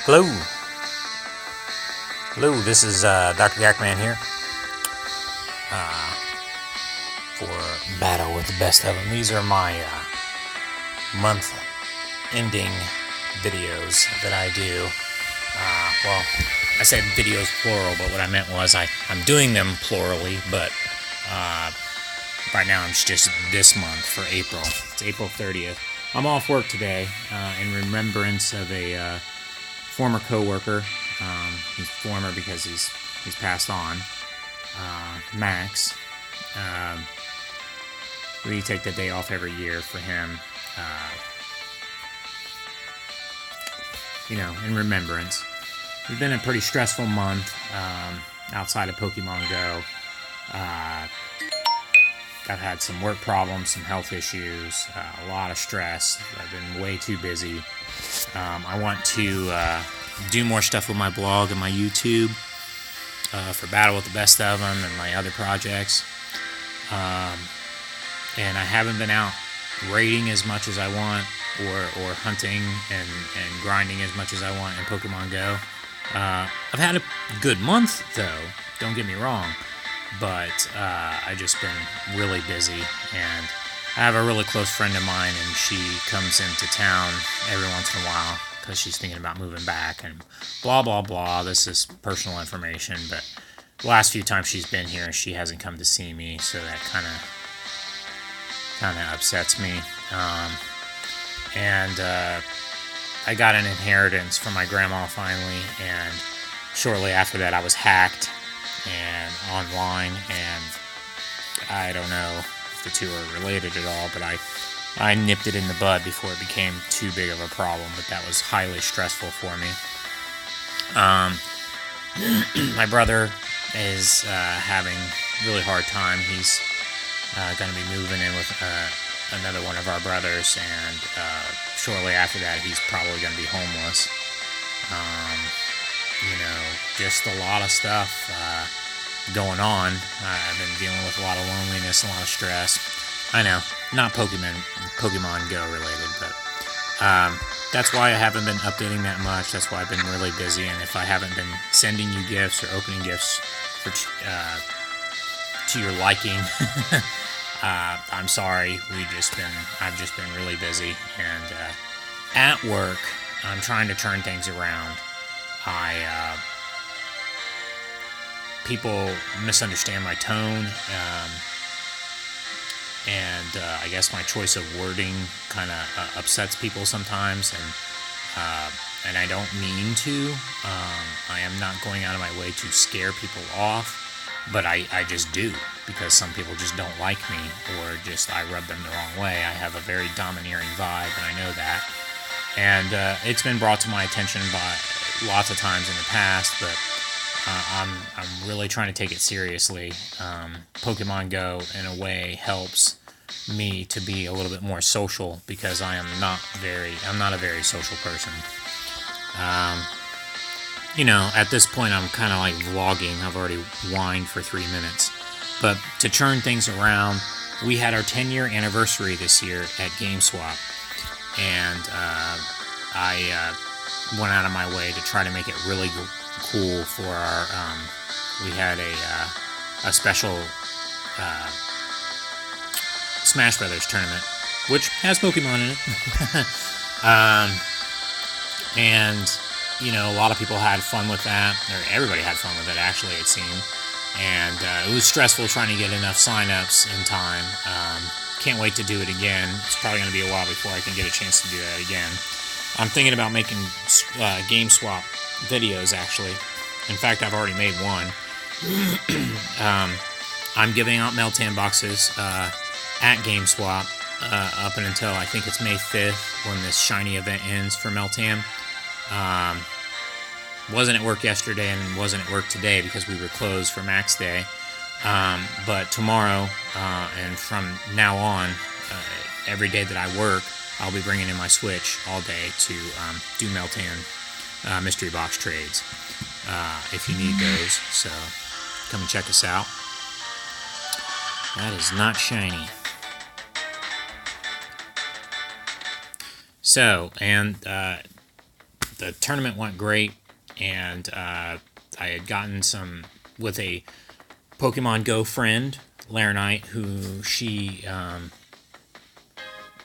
Hello. Hello, this is Dr. Yakman here for Battle with the Best of Them. These are my month-ending videos that I do. Well, I said videos plural, but what I meant was I'm doing them plurally, but right now it's just this month for April. It's April 30th. I'm off work today in remembrance of a former co-worker. He's former because he's passed on. Max. We take the day off every year for him. In remembrance. It's been a pretty stressful month outside of Pokemon Go. I've had some work problems, some health issues, a lot of stress. I've been way too busy. I want to do more stuff with my blog and my YouTube for Battle with the Best of Them and my other projects. And I haven't been out raiding as much as I want or hunting and grinding as much as I want in Pokemon Go. I've had a good month, though. Don't get me wrong. But I've just been really busy, and I have a really close friend of mine, and she comes into town every once in a while because she's thinking about moving back, and blah, blah, blah. This is personal information, but the last few times she's been here, she hasn't come to see me, so that kind of upsets me. And I got an inheritance from my grandma finally, and shortly after that I was hacked and online, and I don't know if the two are related at all, but I nipped it in the bud before it became too big of a problem, but that was highly stressful for me. My brother is having a really hard time. He's going to be moving in with another one of our brothers, and shortly after that he's probably going to be homeless. Just a lot of stuff going on. I've been dealing with a lot of loneliness, a lot of stress. I know, not Pokemon Go related, but that's why I haven't been updating that much. That's why I've been really busy, and if I haven't been sending you gifts or opening gifts to your liking, I'm sorry. I've just been really busy, and at work, I'm trying to turn things around. People misunderstand my tone, and I guess my choice of wording kind of upsets people sometimes, and I don't mean to. I am not going out of my way to scare people off, but I just do, because some people just don't like me, or just I rub them the wrong way. I have a very domineering vibe, and I know that. And it's been brought to my attention by lots of times in the past, but I'm really trying to take it seriously. Pokemon Go, in a way, helps me to be a little bit more social, because I'm not a very social person. At this point, I'm kind of like vlogging. I've already whined for 3 minutes. But to turn things around, we had our 10-year anniversary this year at GameSwap, and I went out of my way to try to make it really cool for our. We had a special Smash Brothers tournament, which has Pokemon in it, and a lot of people had fun with that, or everybody had fun with it. Actually, it seemed, and it was stressful trying to get enough sign-ups in time. Can't wait to do it again. It's probably going to be a while before I can get a chance to do that again. I'm thinking about making GameSwap videos, actually. In fact, I've already made one. I'm giving out Meltan boxes at GameSwap up until I think it's May 5th when this shiny event ends for Meltan. Wasn't at work yesterday and wasn't at work today because we were closed for Max Day. But tomorrow and from now on, every day that I work, I'll be bringing in my Switch all day to do Meltan mystery box trades if you need those. So come and check us out. That is not shiny. So, and the tournament went great, and I had gotten some with a Pokemon Go friend, Laranite, who she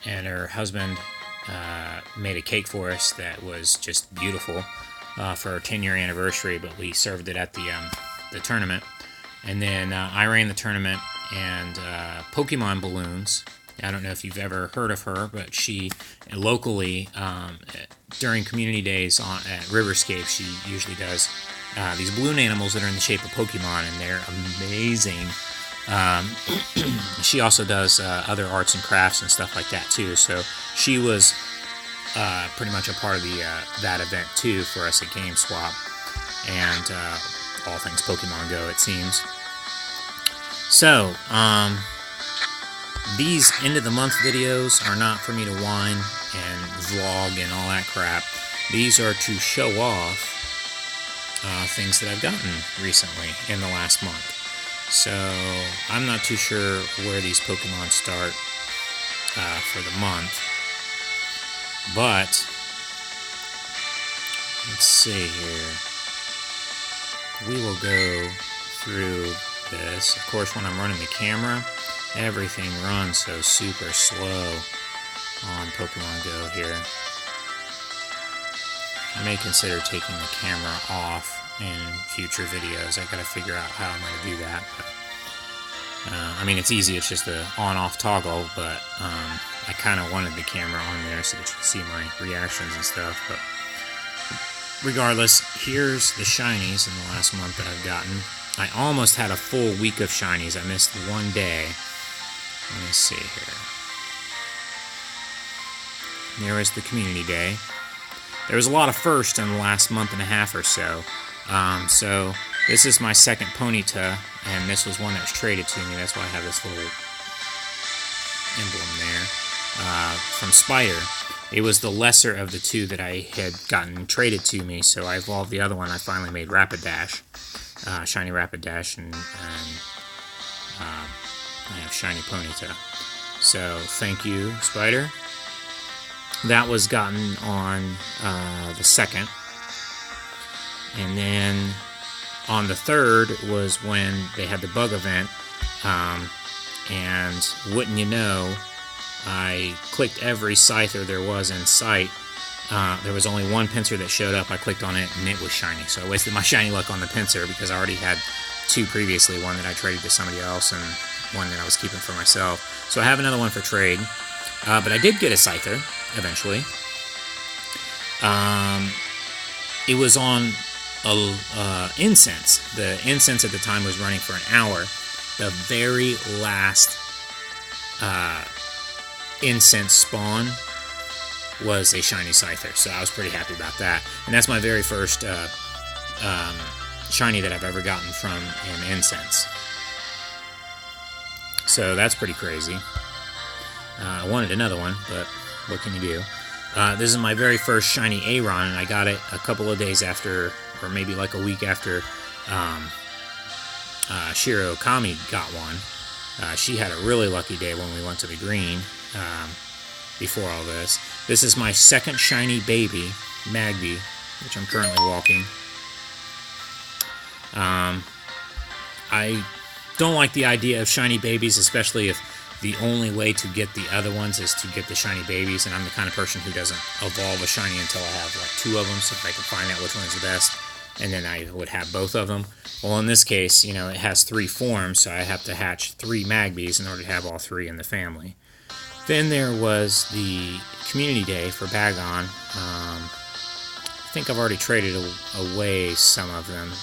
and her husband made a cake for us that was just beautiful for our 10-year anniversary, but we served it at the tournament. And then I ran the tournament, and Pokemon Balloons. I don't know if you've ever heard of her, but she locally, during community days at Riverscape, she usually does these balloon animals that are in the shape of Pokemon, and they're amazing. She also does other arts and crafts and stuff like that too. So she was pretty much a part of that event too for us at GameSwap, and all things Pokemon Go, it seems. So these end of the month videos are not for me to whine and vlog and all that crap. These are to show off things that I've gotten recently in the last month. So I'm not too sure where these Pokemon start for the month, but let's see here. We will go through this. Of course, when I'm running the camera, everything runs so super slow on Pokemon Go here. I may consider taking the camera off in future videos. I gotta figure out how I'm gonna do that. But, I mean, it's easy. It's just the on-off toggle, but I kind of wanted the camera on there so that you can see my reactions and stuff. But regardless, here's the shinies in the last month that I've gotten. I almost had a full week of shinies. I missed one day. Let me see here. There was the community day. There was a lot of firsts in the last month and a half or so. So this is my second Ponyta, and this was one that was traded to me. That's why I have this little emblem there from Spider. It was the lesser of the two that I had gotten traded to me, so I evolved the other one. I finally made Rapidash, Shiny Rapidash, and I have Shiny Ponyta. So thank you, Spider. That was gotten on the 2nd. And then on the 3rd was when they had the bug event. And wouldn't you know, I clicked every Scyther there was in sight. There was only one Pinsir that showed up. I clicked on it, and it was shiny. So I wasted my shiny luck on the Pinsir because I already had two previously, one that I traded to somebody else and one that I was keeping for myself. So I have another one for trade. But I did get a Scyther eventually. It was on Incense. The Incense at the time was running for an hour. The very last Incense spawn was a shiny Scyther, so I was pretty happy about that. And that's my very first shiny that I've ever gotten from an Incense. So that's pretty crazy. I wanted another one, but what can you do? This is my very first shiny Aron, and I got it a couple of days after, or maybe like a week after Shiro Kami got one. She had a really lucky day when we went to the green before all this. This is my second shiny baby, Magby, which I'm currently walking. I don't like the idea of shiny babies, especially if the only way to get the other ones is to get the shiny babies, and I'm the kind of person who doesn't evolve a shiny until I have like two of them, so if I can find out which one is the best, and then I would have both of them. Well, in this case, you know, it has 3 forms, so I have to hatch 3 Magbys in order to have all 3 in the family. Then there was the community day for Bagon. I think I've already traded away some of them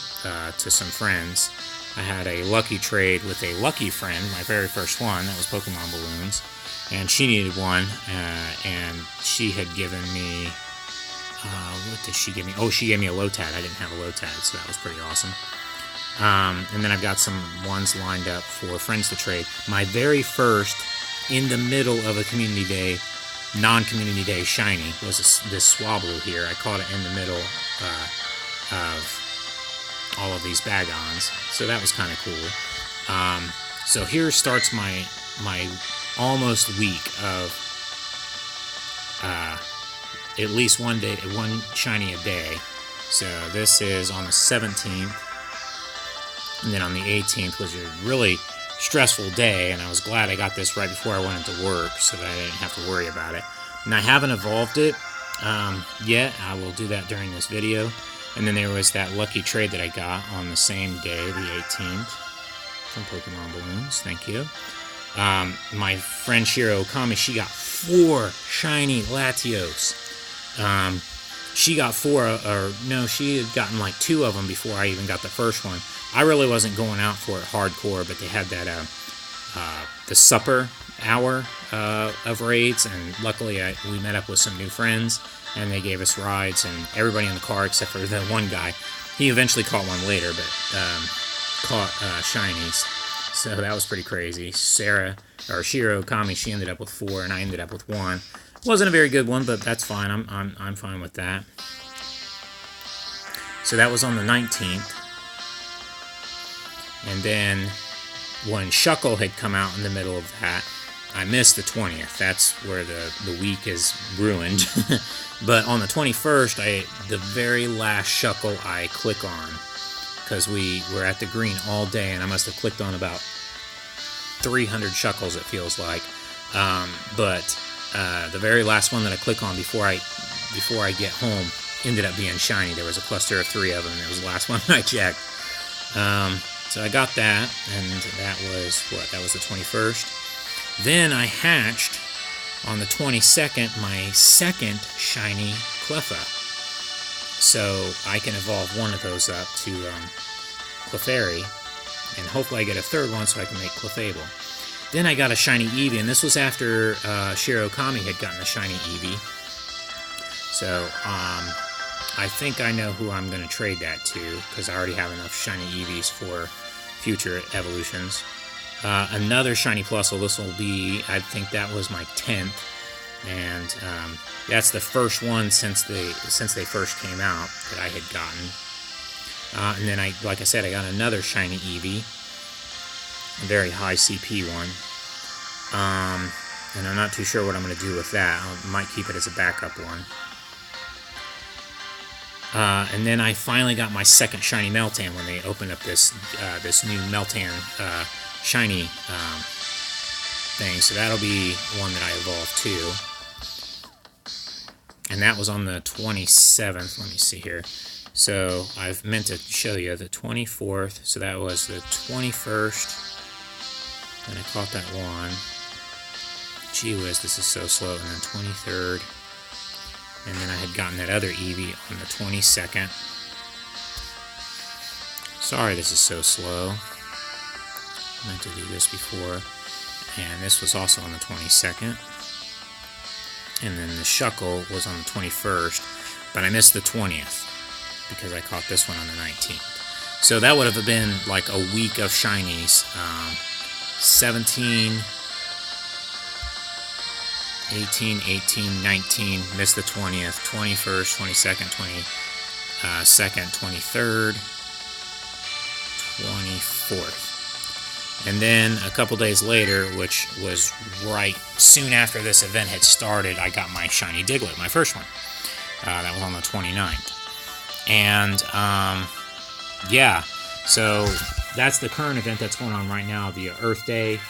to some friends. I had a lucky trade with a lucky friend, my very first one, that was Pokemon Balloons, and she needed one, and she had given me, what did she give me? Oh, she gave me a Lotad. I didn't have a Lotad, so that was pretty awesome. And then I've got some ones lined up for friends to trade. My very first, in the middle of a community day, non-community day shiny, was this Swablu here. I caught it in the middle of all of these Bagons, so that was kind of cool. So here starts my almost week of at least one shiny a day. So this is on the 17th, and then on the 18th was a really stressful day, and I was glad I got this right before I went into work so that I didn't have to worry about it. And I haven't evolved it yet. I will do that during this video. And then there was that lucky trade that I got on the same day, the 18th, from Pokemon Balloons. Thank you. My friend Shiro Okami, she got 4 shiny Latios. She got 4, or no, she had gotten like 2 of them before I even got the first one. I really wasn't going out for it hardcore, but they had that the supper hour of raids, and luckily we met up with some new friends, and they gave us rides, and everybody in the car except for the one guy. He eventually caught one later, but caught shinies. So that was pretty crazy. Shiro Okami, she ended up with 4, and I ended up with 1. Wasn't a very good one, but that's fine. I'm fine with that. So that was on the 19th. And then when Shuckle had come out in the middle of that, I missed the 20th. That's where the week is ruined. But on the 21st, the very last Shuckle I click on, because we were at the green all day, and I must have clicked on about 300 Shuckles, it feels like. But the very last one that I click on before I get home ended up being shiny. There was a cluster of 3 of them, and it was the last one I checked. So I got that, and that was what? That was the 21st. Then I hatched on the 22nd my second shiny Cleffa. So I can evolve one of those up to Clefairy, and hopefully I get a third one so I can make Clefable. Then I got a shiny Eevee, and this was after Shiro Okami had gotten a shiny Eevee. So I think I know who I'm going to trade that to, because I already have enough shiny Eevees for future evolutions. Another shiny Plusle. This will be, I think that was my 10th, and that's the first one since they first came out that I had gotten. And then like I said, I got another shiny Eevee, a very high CP one. And I'm not too sure what I'm going to do with that. I might keep it as a backup one. And then I finally got my second shiny Meltan when they opened up this new Meltan shiny thing. So that'll be one that I evolved too. And that was on the 27th. Let me see here. So I've meant to show you the 24th. So that was the 21st. And I caught that one. Gee whiz, this is so slow. And then 23rd. And then I had gotten that other Eevee on the 22nd. Sorry this is so slow. I meant to do this before. And this was also on the 22nd. And then the Shuckle was on the 21st. But I missed the 20th because I caught this one on the 19th. So that would have been like a week of shinies. 17... 18, 18, 19, missed the 20th, 21st, 22nd, 22nd, 23rd, 24th. And then a couple days later, which was right soon after this event had started, I got my shiny Diglett, my first one. That was on the 29th. And, yeah, so that's the current event that's going on right now, the Earth Day.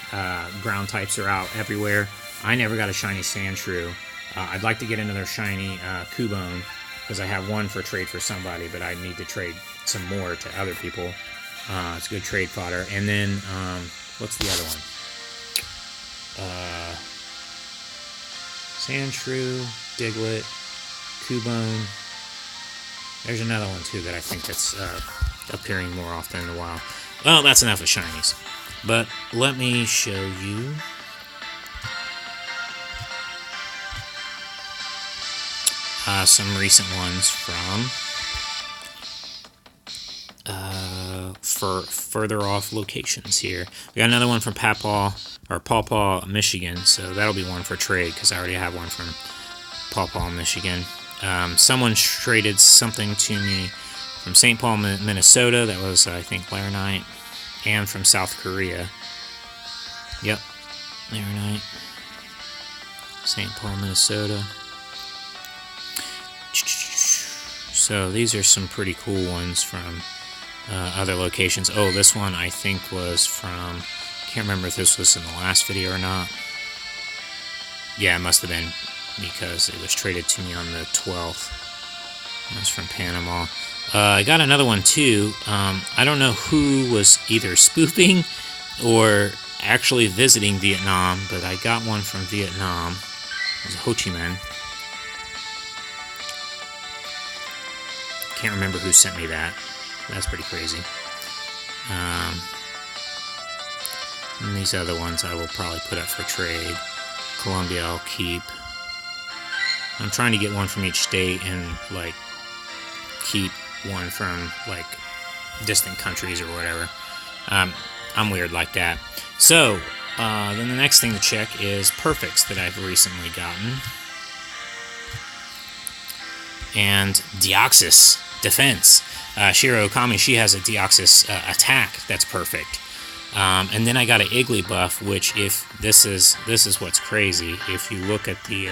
Ground types are out everywhere. I never got a shiny Sandshrew. I'd like to get another shiny Cubone, because I have one for trade for somebody, but I need to trade some more to other people. It's good trade fodder. And then, what's the other one? Sandshrew, Diglett, Cubone. There's another one, too, that I think that's appearing more often in a while. Well, that's enough of shinies. But let me show you... some recent ones from for further off locations here. We got another one from Paw, Michigan, so that'll be one for trade because I already have one from Paw, Michigan. Someone traded something to me from St. Paul, Minnesota. That was, I think, Laranite, and from South Korea. Yep, Laranite, St. Paul, Minnesota. So these are some pretty cool ones from other locations. Oh, this one I think was from, can't remember if this was in the last video or not. Yeah, it must have been, because it was traded to me on the 12th. That's from Panama. I got another one too. I don't know who was either spoofing or actually visiting Vietnam, but I got one from Vietnam. It was Ho Chi Minh. Can't remember who sent me that. That's pretty crazy. And these other ones I will probably put up for trade. Colombia I'll keep. I'm trying to get one from each state and like keep one from like distant countries or whatever. I'm weird like that. So then the next thing to check is perfects that I've recently gotten. And Deoxys defense. Shiro Okami, she has a Deoxys attack that's perfect. And then I got an Iggly buff, which if this is what's crazy. If you look at the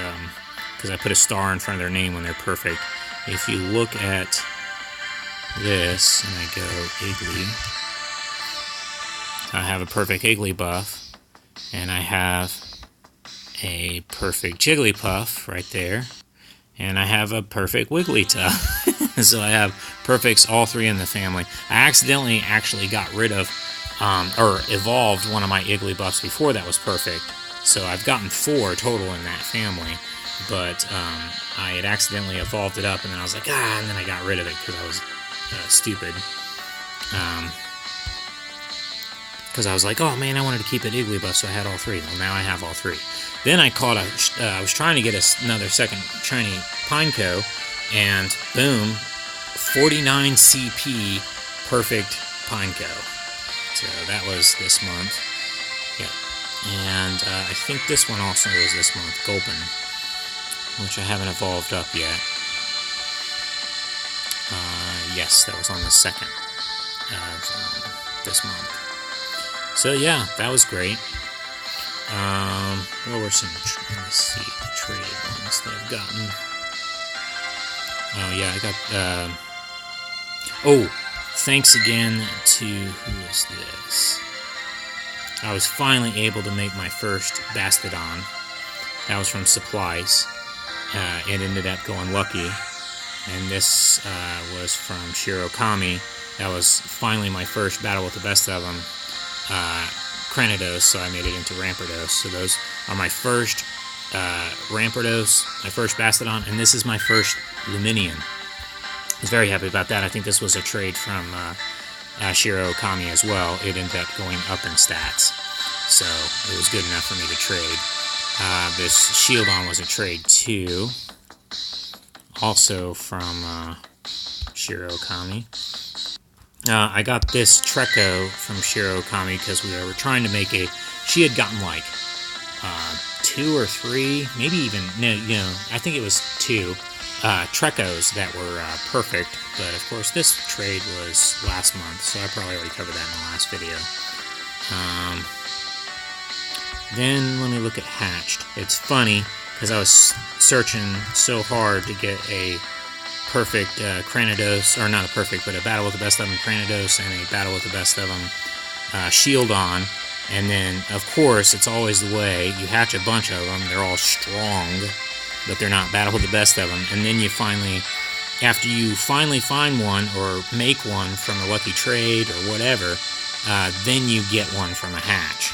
because I put a star in front of their name when they're perfect. If you look at this and I go Iggly, I have a perfect Iggly buff, and I have a perfect Jigglypuff right there, and I have a perfect Wigglytuff. So I have perfects all three in the family. I accidentally actually got rid of or evolved one of my Iggly buffs before that was perfect. So I've gotten 4 total in that family, but I had accidentally evolved it up, and then I was like, and then I got rid of it because I was stupid. Because I was like, oh man, I wanted to keep an Iggly buff, so I had all 3. Well, now I have all 3. Then I caught I was trying to get another second shiny Pineco, and boom, 49 CP perfect Pineco. So that was this month. Yeah. And I think this one also was this month, Gulpin, which I haven't evolved up yet. Yes, that was on the 2nd of this month. So yeah, that was great. What were some, let me see, the traded ones that I've gotten. Oh yeah, I got, thanks again to, who is this? I was finally able to make my first Bastodon. That was from Supplies. It ended up going lucky. And this was from Shiro Okami. That was finally my first battle with the best of them. Cranidos, so I made it into Rampardos. So those are my first Rampardos, my first Bastodon, and this is my first Luminion. I was very happy about that. I think this was a trade from Shiro Okami as well. It ended up going up in stats, so it was good enough for me to trade. This Shieldon was a trade too, also from Shiro Okami. I got this Treco from Shiro Okami because we were trying to make a... She had gotten like 2 or 3, maybe even... No, I think it was 2 Trecos that were perfect. But of course this trade was last month, so I probably already covered that in the last video. Then let me look at Hatched. It's funny because I was searching so hard to get a perfect Cranidos, or not a perfect, but a battle with the best of them Cranidos and a battle with the best of them Shieldon. And then, of course, it's always the way, you hatch a bunch of them, they're all strong, but they're not battle with the best of them. And then you finally, after you finally find one or make one from a lucky trade or whatever, then you get one from a hatch.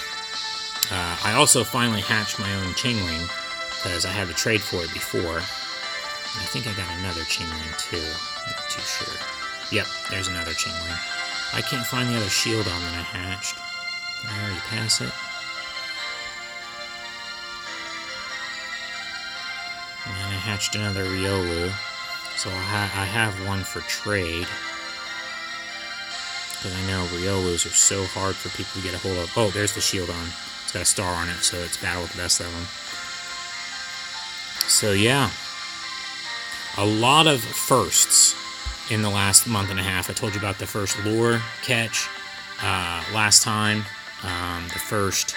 I also finally hatched my own Chingling, because I had the trade for it before. I think I got another Chingling too. I'm not too sure. Yep, there's another Chingling. I can't find the other Shieldon that I hatched. Did I already pass it? And then I hatched another Riolu. So I have one for trade. Because I know Riolus are so hard for people to get a hold of. Oh, there's the Shieldon. It's got a star on it, so it's battle with the best of them. So yeah. A lot of firsts in the last month and a half. I told you about the first lure catch last time. The first,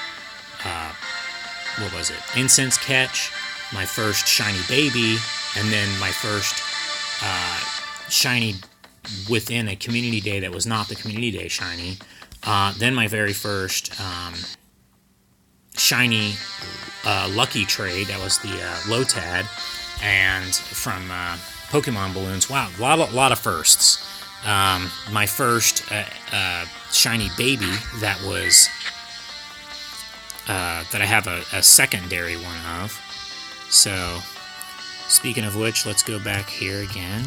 what was it? Incense catch. My first shiny baby. And then my first shiny within a community day that was not the community day shiny. Then my very first shiny lucky trade, that was the Lotad, and from Pokemon balloons. Wow, a lot of firsts. My first shiny baby that was that I have a secondary one of. So, speaking of which, let's go back here again.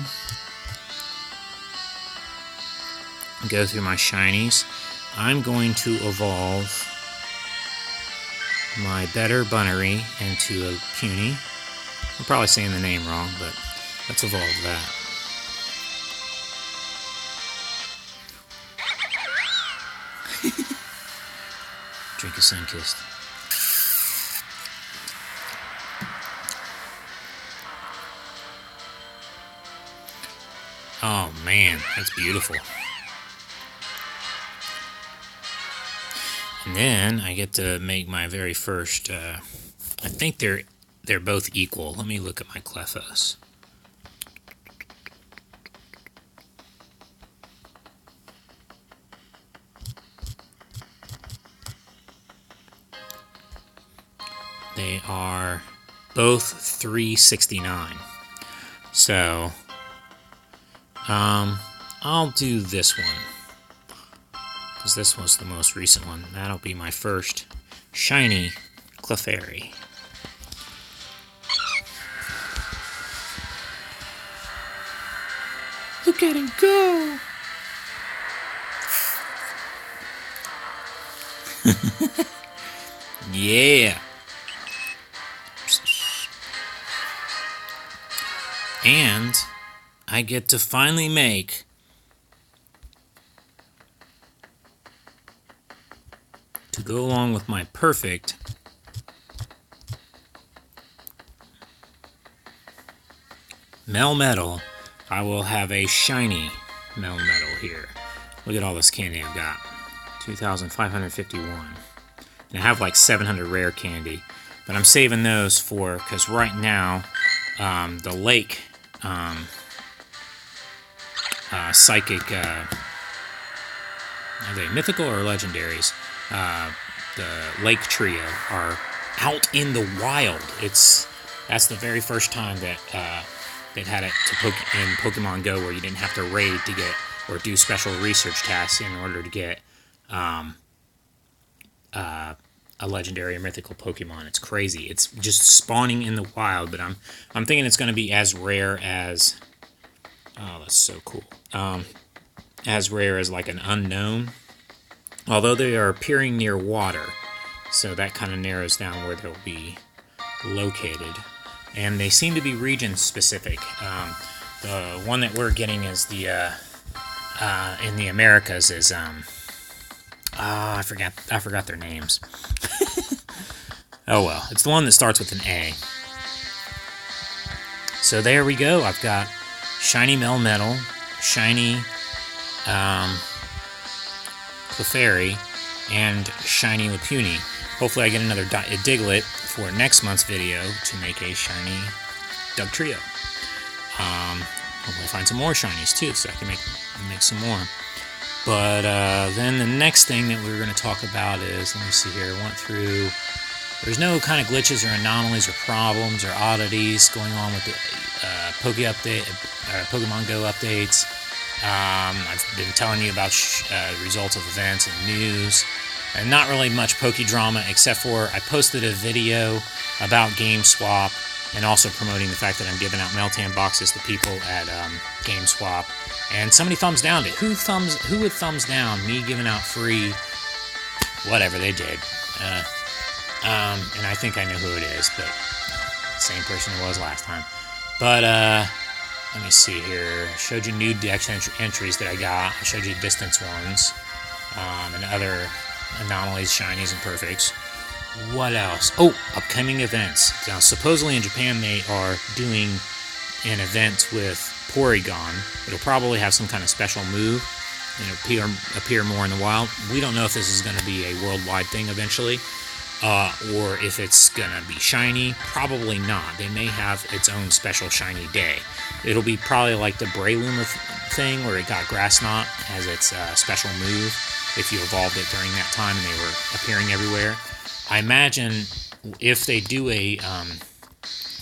Go through my shinies. I'm going to evolve my Better Bunnery into a Puny. I'm probably saying the name wrong, but let's evolve that. Drink a Sunkist. Oh man, that's beautiful. And then I get to make my very first, I think they're both equal. Let me look at my Clefos. They are both 369. So, I'll do this one, because this was the most recent one. That'll be my first shiny Clefairy. Look at him go! Yeah! And I get to finally make to go along with my perfect Melmetal. I will have a shiny Melmetal here. Look at all this candy I've got. 2,551. And I have like 700 rare candy. But I'm saving those for, because right now, the lake psychic, are they mythical or legendaries? The lake trio are out in the wild. That's the very first time that they've had it in Pokemon Go, where you didn't have to raid to get or do special research tasks in order to get a legendary or mythical Pokemon. It's crazy. It's just spawning in the wild, but I'm thinking it's going to be as rare as, oh, that's so cool. As rare as like an unknown, although they are appearing near water, so that kind of narrows down where they'll be located. And they seem to be region specific. The one that we're getting is the in the Americas is I forgot their names. Oh well, it's the one that starts with an A. So there we go. I've got shiny Melmetal, shiny Clefairy, and shiny Lapuny. Hopefully I get another Diglett for next month's video to make a shiny Dugtrio. Hopefully I find some more shinies too, so I can make some more. But then the next thing that we're going to talk about is, let me see here, I went through, there's no kind of glitches or anomalies or problems or oddities going on with the Pokemon Go updates. I've been telling you about results of events and news, and not really much Poke drama, except for I posted a video about GameSwap and also promoting the fact that I'm giving out Meltan boxes to people at GameSwap. And somebody thumbs downed it. Who would thumbs down me giving out free whatever they did? And I think I know who it is, but same person it was last time. But let me see here. I showed you new dex entries that I got. I showed you distance ones and other anomalies, shinies, and perfects. What else? Oh, upcoming events. Now, supposedly in Japan they are doing an event with Porygon. It'll probably have some kind of special move and appear more in the wild. We don't know if this is going to be a worldwide thing eventually, or if it's gonna be shiny, probably not. They may have its own special shiny day. It'll be probably like the Breloom thing, where it got Grass Knot as its special move, if you evolved it during that time and they were appearing everywhere. I imagine if they do a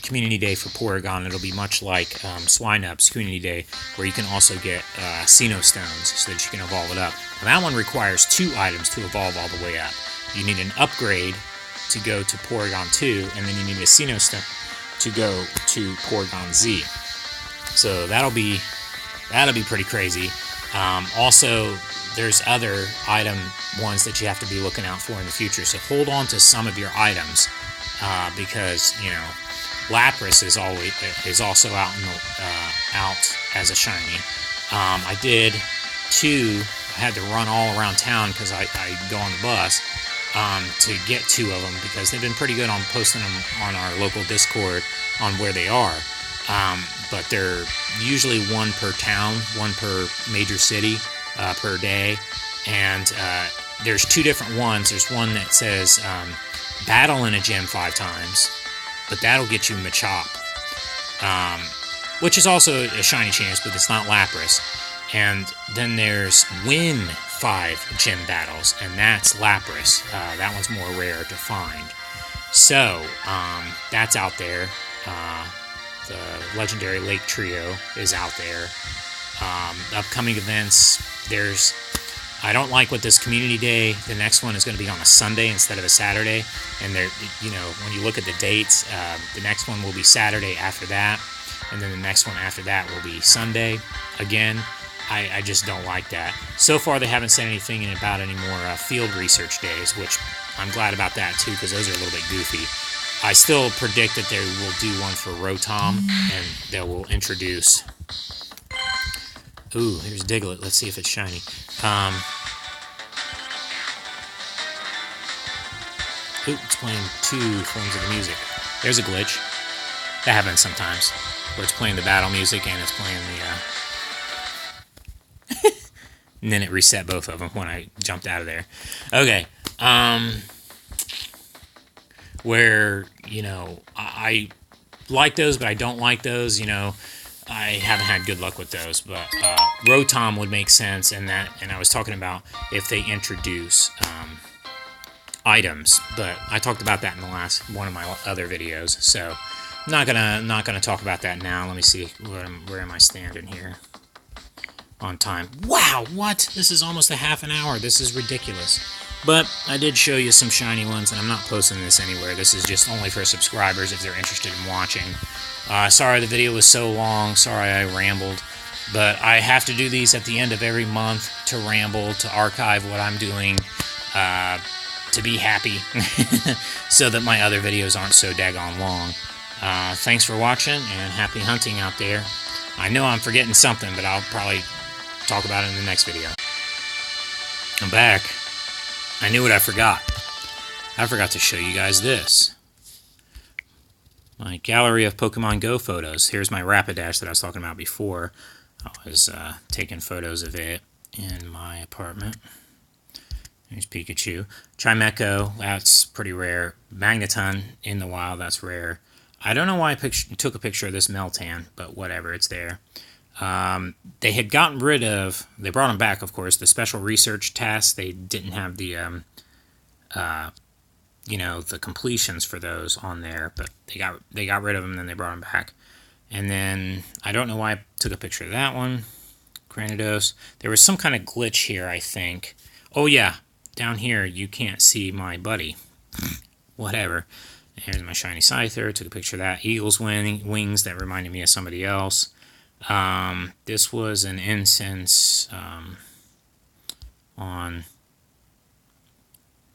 community day for Porygon, it'll be much like Swinub's community day, where you can also get Sinnoh Stones so that you can evolve it up. Now, that one requires 2 items to evolve all the way up. You need an upgrade to go to Porygon 2, and then you need a Sinnoh Stone to go to Porygon Z. So that'll be pretty crazy. Also, there's other item ones that you have to be looking out for in the future. So hold on to some of your items because Lapras is also out as a shiny. I did 2. I had to run all around town because I go on the bus to get 2 of them, because they've been pretty good on posting them on our local Discord on where they are. But they're usually 1 per town, 1 per major city per day. And there's 2 different ones. There's one that says battle in a gym 5 times, but that'll get you Machop, which is also a shiny chance, but it's not Lapras. And then there's win 5 gym battles, and that's Lapras. That one's more rare to find. So that's out there. The legendary Lake Trio is out there. Upcoming events, I don't like what this community day, the next one is going to be on a Sunday instead of a Saturday. And when you look at the dates, the next one will be Saturday after that. And then the next one after that will be Sunday again. I just don't like that. So far, they haven't said anything about any more field research days, which I'm glad about that too, because those are a little bit goofy. I still predict that they will do one for Rotom, and they will introduce... Ooh, here's Diglett. Let's see if it's shiny. Ooh, it's playing 2 forms of the music. There's a glitch. That happens sometimes, where it's playing the battle music and it's playing the... and then it reset both of them when I jumped out of there. Okay. Where, I like those, but I don't like those, I haven't had good luck with those, but Rotom would make sense, and I was talking about if they introduce items, but I talked about that in the last one of my other videos, so not gonna talk about that now. Let me see where am I standing here on time. Wow, what? This is almost a half an hour. This is ridiculous. But I did show you some shiny ones, and I'm not posting this anywhere. This is just only for subscribers if they're interested in watching. Sorry the video was so long. Sorry I rambled. But I have to do these at the end of every month to ramble, to archive what I'm doing, to be happy, so that my other videos aren't so daggone long. Thanks for watching, and happy hunting out there. I know I'm forgetting something, but I'll probably talk about it in the next video. I'm back. I knew what I forgot. I forgot to show you guys this. My gallery of Pokemon Go photos. Here's my Rapidash that I was talking about before. I was taking photos of it in my apartment. There's Pikachu. Chimecho, that's pretty rare. Magneton in the wild, that's rare. I don't know why I took a picture of this Meltan, but whatever, it's there. They had gotten rid of, they brought them back, of course, the special research tasks. They didn't have the, the completions for those on there, but they got rid of them, and then they brought them back. And then, I don't know why I took a picture of that one. Granados. There was some kind of glitch here, I think. Oh, yeah. Down here, you can't see my buddy. Whatever. Here's my shiny Scyther. Took a picture of that. Eagle's wings. That reminded me of somebody else. This was an incense on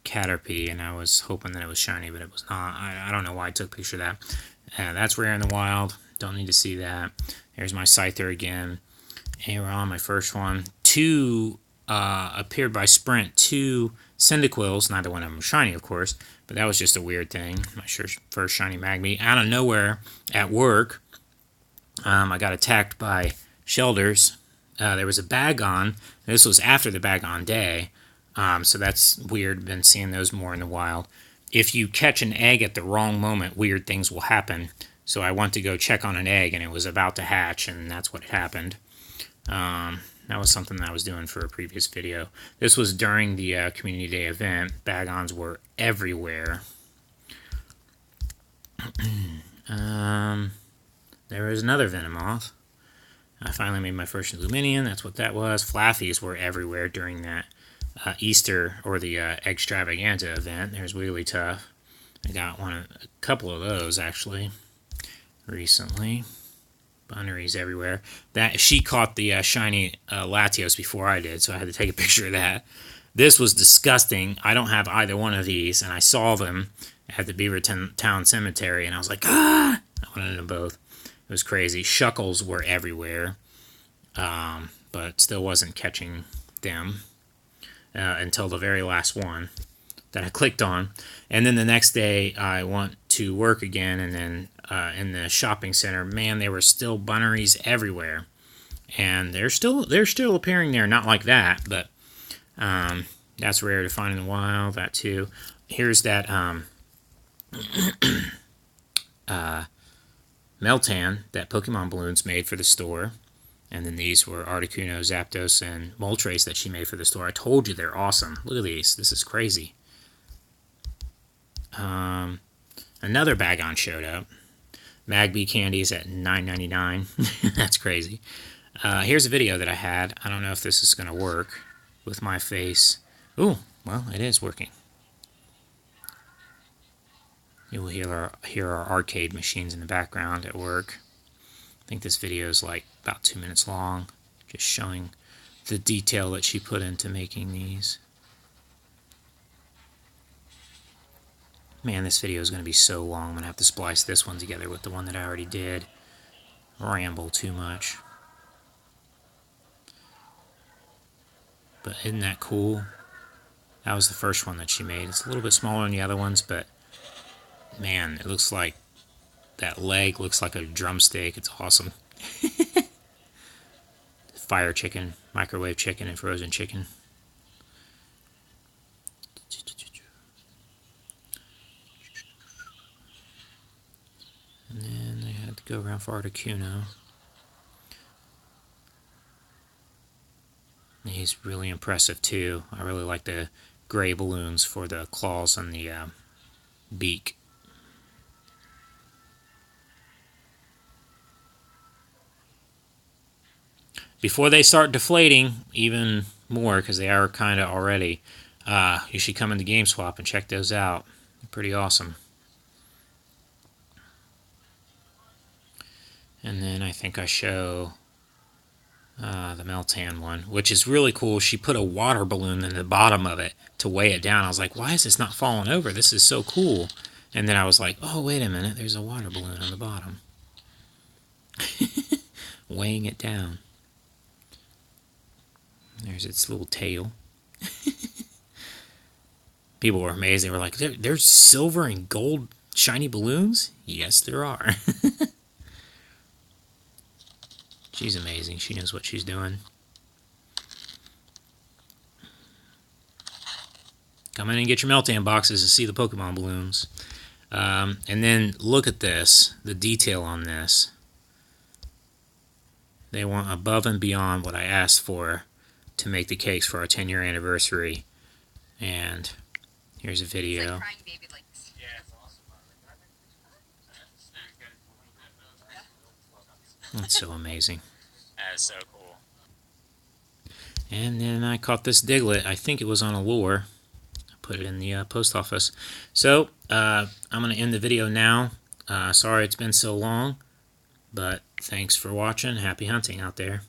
Caterpie, and I was hoping that it was shiny, but it was not. I don't know why I took a picture of that. That's rare in the wild. Don't need to see that. Here's my Scyther again. Aeron, my first one. 2 appeared by Sprint. 2 Cyndaquils. Neither one of them was shiny, of course, but that was just a weird thing. My first shiny Magby. Out of nowhere, at work, I got attacked by Shelders. There was a Bagon. This was after the Bagon day, so that's weird. Been seeing those more in the wild. if you catch an egg at the wrong moment, weird things will happen. So I went to go check on an egg, and it was about to hatch, and that's what happened. That was something that I was doing for a previous video. This was during the Community Day event. Bagons were everywhere. There was another Venomoth. I finally made my first Illuminion. That's what that was. Flaffies were everywhere during that Easter or the Extravaganza event. There's Wigglytuff. I got a couple of those actually recently. Bunneries everywhere. That she caught the shiny Latios before I did, so I had to take a picture of that. This was disgusting. I don't have either one of these, and I saw them at the Beavertown Cemetery, and I was like, ah! I wanted them both. It was crazy. Shuckles were everywhere, but still wasn't catching them until the very last one that I clicked on. And then the next day, I went to work again, and then in the shopping center, man, there were still bunneries everywhere, and they're still appearing there. Not like that, but that's rare to find in the wild. That too. Here's that Meltan that Pokemon Balloons made for the store, and then these were Articuno, Zapdos, and Moltres that she made for the store. I told you they're awesome. Look at these. This is crazy. Another Bagon showed up. Magby candies at $9.99. That's crazy. Here's a video that I had. I don't know if this is going to work with my face. Ooh, well, it is working. You will hear our arcade machines in the background at work. I think this video is like about 2 minutes long, just showing the detail that she put into making these. Man, this video is going to be so long. I'm going to have to splice this one together with the one that I already did. Ramble too much. But isn't that cool? That was the first one that she made. It's a little bit smaller than the other ones, but man, it looks like that leg looks like a drumstick. It's awesome. Fire chicken, microwave chicken, and frozen chicken. And then I had to go around for Articuno. He's really impressive too. I really like the gray balloons for the claws and the beak. Before they start deflating even more, because they are kind of already, you should come into GameSwap and check those out. They're pretty awesome. And then I think I show the Meltan one, which is really cool. She put a water balloon in the bottom of it to weigh it down. I was like, why is this not falling over? This is so cool. And then I was like, oh, wait a minute. There's a water balloon on the bottom. Weighing it down. There's its little tail. People were amazed. They were like, there's silver and gold shiny balloons? Yes, there are. She's amazing. She knows what she's doing. Come in and get your Meltan boxes to see the Pokemon balloons. And then look at this, the detail on this. They went above and beyond what I asked for to make the cakes for our 10-year anniversary. And here's a video. That's so amazing. That is so cool. And then I caught this Diglett. I think it was on a lure. I put it in the post office. So, I'm going to end the video now. Sorry it's been so long, but thanks for watching. Happy hunting out there.